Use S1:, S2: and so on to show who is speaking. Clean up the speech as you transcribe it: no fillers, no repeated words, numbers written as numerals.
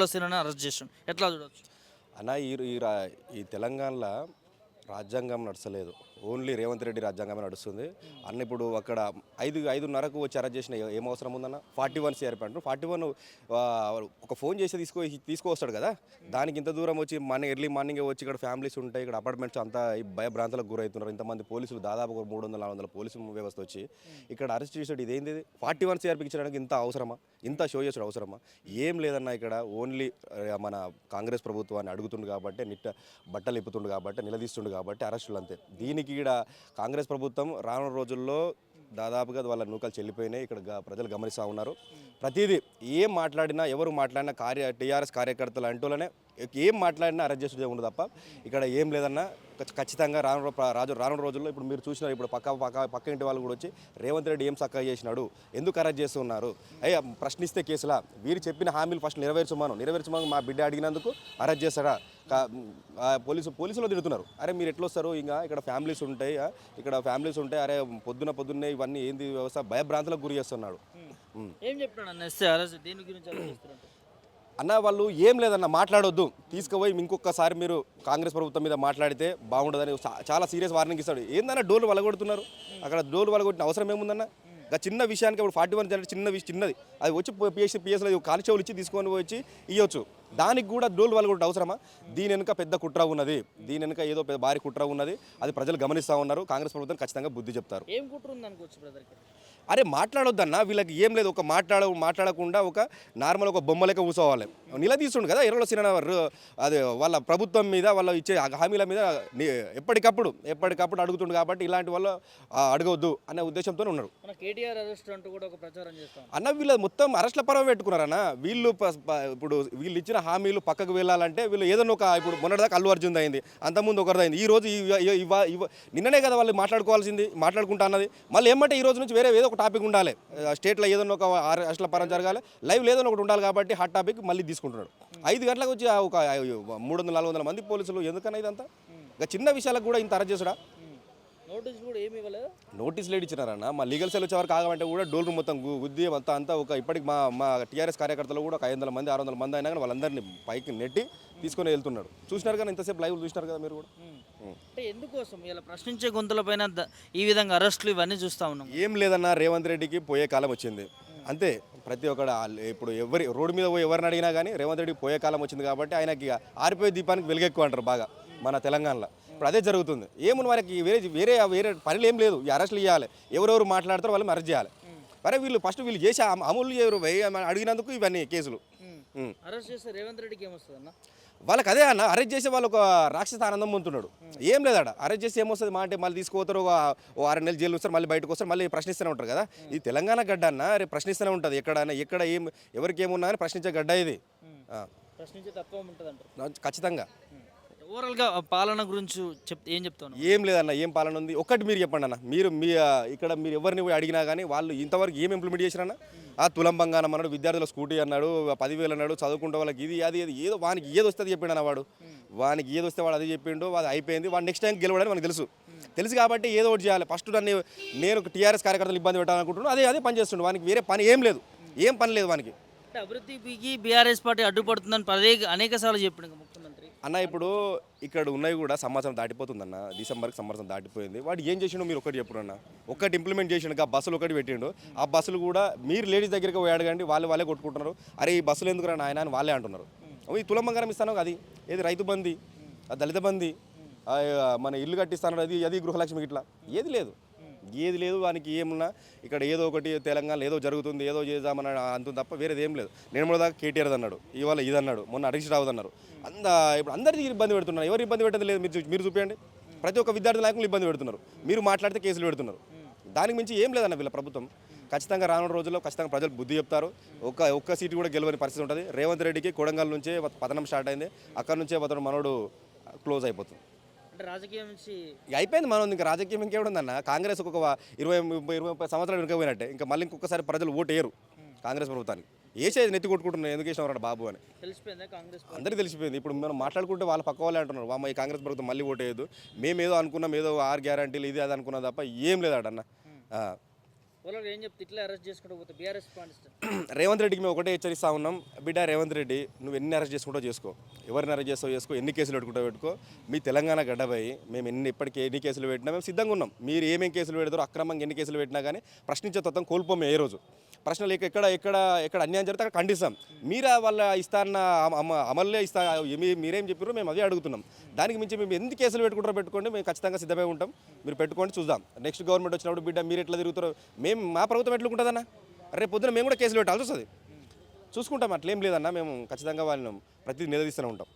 S1: ఎర్రలో సీనని arrest చేసిండు, ఎట్లా చూడొచ్చు?
S2: అన్న ఈ తెలంగాణలో రాజ్యాంగం నడచలేదు, ఓన్లీ రేవంత్ రెడ్డి రాజ్యాంగమే నడుస్తుంది అన్న. ఇప్పుడు అక్కడ 5:30కు వచ్చి అరెస్ట్ చేసిన ఏం అవసరం ఉందన్న? 41 సిఆర్పి అంటారు. 41 ఒక ఫోన్ చేసి తీసుకొస్తాడు కదా, దానికి ఇంత దూరం వచ్చి ఎర్లీ మార్నింగే వచ్చి ఇక్కడ ఫ్యామిలీస్ ఉంటాయి, ఇక్కడ అపార్ట్మెంట్స్ అంతా భయభ్రాంతులకు గురవుతున్నారు. ఇంతమంది పోలీసులు, దాదాపు ఒక 300-400 పోలీసు వ్యవస్థ వచ్చి ఇక్కడ అరెస్ట్ చేసాడు. ఇదేంది? 41 సిఆర్పికి ఇచ్చడానికి ఇంత అవసరమా? ఇంత షో చేసుడు అవసరమా? ఏం లేదన్న. ఇక్కడ ఓన్లీ మన కాంగ్రెస్ ప్రభుత్వాన్ని అడుగుతుండు కాబట్టి, బట్టలు ఇప్పుతుండు కాబట్టి, నిలదీస్తుండు కాబట్టి అరెస్టులు అంతే. దీనికి ఈడ కాంగ్రెస్ ప్రభుత్వం రానున్న రోజుల్లో దాదాపుగా వాళ్ళ నూకలు చెల్లిపోయినాయి. ఇక్కడ ప్రజలు గమనిస్తూ ఉన్నారు. ప్రతిదీ ఏం మాట్లాడినా, ఎవరు మాట్లాడినా టీఆర్ఎస్ కార్యకర్తలు అంటూనే ఏం మాట్లాడినా అరెస్ట్ చేసేది ఉండదు తప్ప ఇక్కడ ఏం లేదన్నా. ఖచ్చితంగా రానున్న రోజుల్లో ఇప్పుడు మీరు చూసినారు, ఇప్పుడు పక్క ఇంటి వాళ్ళు కూడా వచ్చి రేవంత్ రెడ్డి ఏం చక్కగా చేసినాడు, ఎందుకు అరెస్ట్ చేస్తున్నారు, అయ్యా ప్రశ్నిస్తే కేసులా, వీరు చెప్పిన హామీలు ఫస్ట్ నెరవేర్చమని మా బిడ్డ అడిగినందుకు అరెస్ట్ చేస్తాడా? పోలీసులు తిడుతున్నారు. అరే మీరు ఎట్లా వస్తారు, ఇంకా ఇక్కడ ఫ్యామిలీస్ ఉంటాయి, అరే పొద్దున్నే ఇవన్నీ ఏంది వ్యవస్థ, భయభ్రాంతులకు గురి చేస్తున్నాడు.
S1: ఏం చెప్తున్నాడు అన్న ఎస్ఐ అరెస్ట్ దేని గురించి
S2: అన్న? వాళ్ళు ఏం లేదన్న, మాట్లాడొద్దు, తీసుకుపోయి ఇంకొకసారి మీరు కాంగ్రెస్ ప్రభుత్వం మీద మాట్లాడితే బాగుండదని చాలా సీరియస్ వార్నింగ్ ఇస్తాడు. ఏందన్నా డోర్లు వలగొడుతున్నారు, అక్కడ డోర్లు వలగొట్టిన అవసరం ఏముందన్న? చిన్న విషయానికి ఇప్పుడు 41 జనరేట్ చిన్నది, అది వచ్చి పిఎస్లో కానిస్టేబుల్ ఇచ్చి తీసుకొని వచ్చి ఇవ్వచ్చు. దానికి కూడా డోలు వాళ్ళు కూడా అవసరమా? దీని వెనుక పెద్ద కుట్ర ఉన్నది, దీని వెనుక ఏదో పెద్ద భారీ కుట్ర ఉన్నది. అది ప్రజలు గమనిస్తూ ఉన్నారు. కాంగ్రెస్ ప్రభుత్వం ఖచ్చితంగా బుద్ధి చెప్తారు.
S1: ఏం కుట్ర ఉంది అనుకోవచ్చు బ్రదర్కి?
S2: అరే మాట్లాడొద్దన్న, వీళ్ళకి ఏం లేదు, ఒక మాట్లాడకుండా ఒక నార్మల్ ఒక బొమ్మ లెక్క కూర్చోవాలి. నిలదీస్తుండు కదా ఎర్రలో సీన, అది వాళ్ళ ప్రభుత్వం మీద, వాళ్ళ ఇచ్చే హామీల మీద ఎప్పటికప్పుడు అడుగుతుండు కాబట్టి ఇలాంటి వాళ్ళు అడగవద్దు అనే ఉద్దేశంతో ఉన్నారు. అన్న వీళ్ళు మొత్తం అరెస్ట్ల పర్వం పెట్టుకున్నారన్న. వీళ్ళు ఇచ్చిన హామీలు పక్కకు వెళ్ళాలంటే వీళ్ళు ఏదైనా ఒక, ఇప్పుడు మొన్నటిదాకా అల్లు అర్జున్ అయింది, అంతకుముందు ఒకరిదైంది, ఈ రోజు నిన్ననే కదా వాళ్ళు మాట్లాడుకుంటా అన్నది. మళ్ళీ ఏమంటే ఈ రోజు నుంచి వేరే ఏదో ఒక టాపిక్ ఉండాలి, స్టేట్లో ఏదైనా ఒక అరెస్ట్ల పరం జరగాలి, లైవ్ ఏదైనా ఒకటి ఉండాలి కాబట్టి హాట్ టాపిక్ మళ్ళీ తీసుకుంటున్నాడు. 5 గంటలకు వచ్చి ఒక 300-400 మంది పోలీసులు ఎందుకన్నా ఇదంతా? చిన్న విషయాలకు కూడా ఇంత అరెస్ట్ చేసుడా? నోటీసులు ఇచ్చినారన్న. మా లీగల్ సెల్ వచ్చేవారు కాగమంటే కూడా డోర్లు మొత్తం గుద్ది అంతా ఒక ఇప్పటికి మా టీఆర్ఎస్ కార్యకర్తలు కూడా ఒక 500 మంది 600 మంది అయినా కానీ వాళ్ళందరినీ పైకి నెట్టి తీసుకొని వెళ్తున్నాడు. చూసినారు కానీ ఇంతసేపు లైవ్ చూసినారు కదా మీరు కూడా.
S1: అంటే ఎందుకోసం ఇలా ప్రశ్నించే గొంతులపైన ఈ విధంగా అరెస్టులు ఇవన్నీ చూస్తా ఉన్నాం?
S2: ఏం లేదన్న, రేవంత్ రెడ్డికి పోయే కాలం వచ్చింది అంతే. ప్రతి ఒక్కడు ఇప్పుడు రోడ్డు మీద పోయి ఎవరిని అడిగినా కానీ రేవంత్ రెడ్డికి పోయే కాలం వచ్చింది కాబట్టి ఆయనకి ఆరిపోయే దీపానికి వెలుగెక్కువ అంటారు బాగా మన తెలంగాణలో. ఇప్పుడు అదే జరుగుతుంది. ఏముంది మనకి వేరే పనులు ఏం లేదు, ఈ అరెస్టులు ఇవ్వాలి, ఎవరెవరు మాట్లాడతారో వాళ్ళని అరెస్ట్ చేయాలి. మరి వీళ్ళు చేసి అమలు చేయరు అడిగినందుకు ఇవన్నీ కేసులు.
S1: అరెస్ట్ చేస్తే రేవంత్ రెడ్డికి ఏమొస్తుంది అన్న?
S2: వాళ్ళకి అదే అన్న, అరెస్ట్ చేసే వాళ్ళు ఒక రాక్షస ఆనందం పొందుతున్నాడు. ఏం లేదట, అరెస్ట్ చేసి ఏమొస్తుంది మా అంటే మళ్ళీ తీసుకుపోతారు, ఓ 6 నెలలు జైలు వస్తారు, మళ్ళీ బయటకు వస్తారు, మళ్ళీ ప్రశ్నిస్తూనే ఉంటారు కదా. ఇది తెలంగాణ గడ్డ అన్న, రేపు ప్రశ్నిస్తూనే ఉంటుంది. ఎక్కడ ఎవరికి ఏమున్నా అని ప్రశ్నించే గడ్డ ఇది.
S1: ప్రశ్నించే తత్వం ఉంటుంది అంటారు
S2: ఖచ్చితంగా.
S1: ఓవరాల్గా పాలన గురించి ఏం చెప్తాను?
S2: ఏం లేదన్న, ఏం పాలన ఉంది ఒక్కటి మీరు చెప్పండి అన్న. ఇక్కడ మీరు ఎవరిని అడిగినా కానీ వాళ్ళు ఇంతవరకు ఏం ఇంప్లిమెంట్ చేసిరన్న? తులం బంగారం అన్నాడు, విద్యార్థుల స్కూటీ అన్నాడు, 10,000 అన్నాడు, చదువుకుంటే వాళ్ళకి ఇది అది ఏదో వానికి ఏది వస్తుంది చెప్పిండు అన్న. వానికి ఏది వస్తే వాడు అది చెప్పిండు, అది అయిపోయింది. వాడు నెక్స్ట్ టైం గెలవడానికి మనకు తెలుసు కాబట్టి ఏదో ఒకటి చేయాలి. ఫస్ట్ నేను టీఆర్ఎస్ కార్యకర్తలు ఇబ్బంది పెట్టాలనుకుంటున్నాను, అదే పని చేస్తుండే. వానికి వేరే పని ఏం పని లేదు వానికి.
S1: అభివృద్ధికి బీఆర్ఎస్ పార్టీ అడ్డుపడుతుందని అనేక సార్లు చెప్పిండు ముఖ్యమంత్రి
S2: అన్న. ఇప్పుడు ఇక్కడ ఉన్నాయి కూడా సంవత్సరం దాటిపోతుందన్న, డిసెంబర్కి సంవత్సరం దాటిపోయింది. వాడు ఏం చేసిండో మీరు ఒకటి చెప్పుడు అన్న. ఒక్కటి ఇంప్లిమెంట్ చేసిండు, బస్సులు ఒకటి పెట్టిండు. ఆ బస్సులు కూడా మీరు లేడీస్ దగ్గరికి పోయి అడగండి, వాళ్ళే కొట్టుకుంటున్నారు. అరే ఈ బస్సులు ఎందుకు రా నాయన అని వాళ్ళే అంటున్నారు. ఈ తులం బంగారం ఇస్తాను అది ఏది రైతు బంది, దళిత బంది, మన ఇల్లు కట్టిస్తాను, అది గృహలక్ష్మి, ఇట్లా ఏది లేదు. వానికి ఏమున్నా ఇక్కడ ఏదో ఒకటి తెలంగాణలో ఏదో జరుగుతుంది, ఏదో చేద్దామని అంటుంది తప్ప వేరేది ఏం లేదు. నేను కూడా దాకా కేటీఆర్ అన్నాడు, ఇవాళ ఇది అన్నాడు, మొన్న హరీష్ రావు అన్నారు. ఇప్పుడు అందరికీ ఇబ్బంది పెడుతున్నారు. ఎవరు ఇబ్బంది పెట్టదు లేదు, మీరు చూపించండి. ప్రతి ఒక్క విద్యార్థి నాయకులు ఇబ్బంది పెడుతున్నారు. మీరు మాట్లాడితే కేసులు పెడుతున్నారు. దానికి మించి ఏం లేదన్న వీళ్ళ ప్రభుత్వం. ఖచ్చితంగా రానున్న రోజుల్లో ఖచ్చితంగా ప్రజలు బుద్ధి చెప్తారు. ఒక్క సీటు కూడా గెలవని పరిస్థితి ఉంటుంది. రేవంత్ రెడ్డికి కొడంగల్ నుంచే పతనం స్టార్ట్ అయింది, అక్కడ నుంచే అతను మనోడు క్లోజ్ అయిపోతుంది.
S1: రాజకీయం నుంచి
S2: అయిపోయింది. మనం ఇంకా రాజకీయం ఇంకేముందన్న. కాంగ్రెస్ ఒక 20-30 సంవత్సరాలు వెనుకపోయినట్టే. ఇంకా మళ్ళీ ఇంకొకసారి ప్రజలు ఓటు వేయరు కాంగ్రెస్ ప్రభుత్వానికి. వేసేది నెత్తి కొట్టుకుంటున్నారు, ఎందుకు వేసినవాడు బాబు అని అందరికీ తెలిసిపోయింది. ఇప్పుడు మనం మాట్లాడుకుంటే వాళ్ళ పక్క వాళ్ళే అంటున్నారు, ఈ కాంగ్రెస్ ప్రభుత్వం మళ్ళీ ఓటు వేయదు, మేమేదో అనుకున్నాం, ఏదో 6 గ్యారంటీలు ఇది అది అనుకున్నాం తప్ప ఏం లేదన్న.
S1: వాళ్ళకి ఏం చెప్తే ఇట్లా అరెస్ట్ చేసుకుంటూ పోతే బీఆర్ఎస్ పాలిస్తారు.
S2: రేవంత్ రెడ్డికి మేము ఒకటే హెచ్చరిస్తా ఉన్నాం, బిడ్డ రేవంత్ రెడ్డి నువ్వు ఎన్ని అరెస్ట్ చేసుకుంటూ చేసుకో, ఎవరిని అరెస్ట్ చేస్తావు చేసుకో, ఎన్ని కేసులు పెట్టుకుంటావు పెట్టుకో, మీ తెలంగాణ గడ్డపై మేము ఇప్పటికీ ఎన్ని కేసులు పెట్టినా మేము సిద్ధంగా ఉన్నాం. మీరు ఏమేం కేసులు పెడతారో అక్రమంగా ఎన్ని కేసులు పెట్టినా కానీ ప్రశ్నించే తత్వం కోల్పోమే ఏ రోజు. ప్రశ్నలు ఎక్కడ ఎక్కడ ఎక్కడ అన్యాయం జరిగితే అక్కడ ఖండిస్తాం. మీరా వాళ్ళ ఇస్తాన్న అమల్లే ఇస్తా మీరేం చెప్పారో మేము అదే అడుగుతున్నాం. దానికి మించి మేము ఎన్ని కేసులు పెట్టుకుంటారో పెట్టుకోండి, మేము ఖచ్చితంగా సిద్ధమై ఉంటాం. మీరు పెట్టుకోండి, చూద్దాం. నెక్స్ట్ గవర్నమెంట్ వచ్చినప్పుడు బిడ్డ మీరు ఎట్లా తిరుగుతారో మేము మా ప్రభుత్వం ఎట్లుంటుందన్న, రేపు పొద్దున మేము కూడా కేసులు పెట్టాల్సి వస్తుంది. చూసుకుంటాం, అట్లేం లేదన్న. మేము ఖచ్చితంగా వాళ్ళని ప్రతిదీ నిలదీస్తూనే ఉంటాం.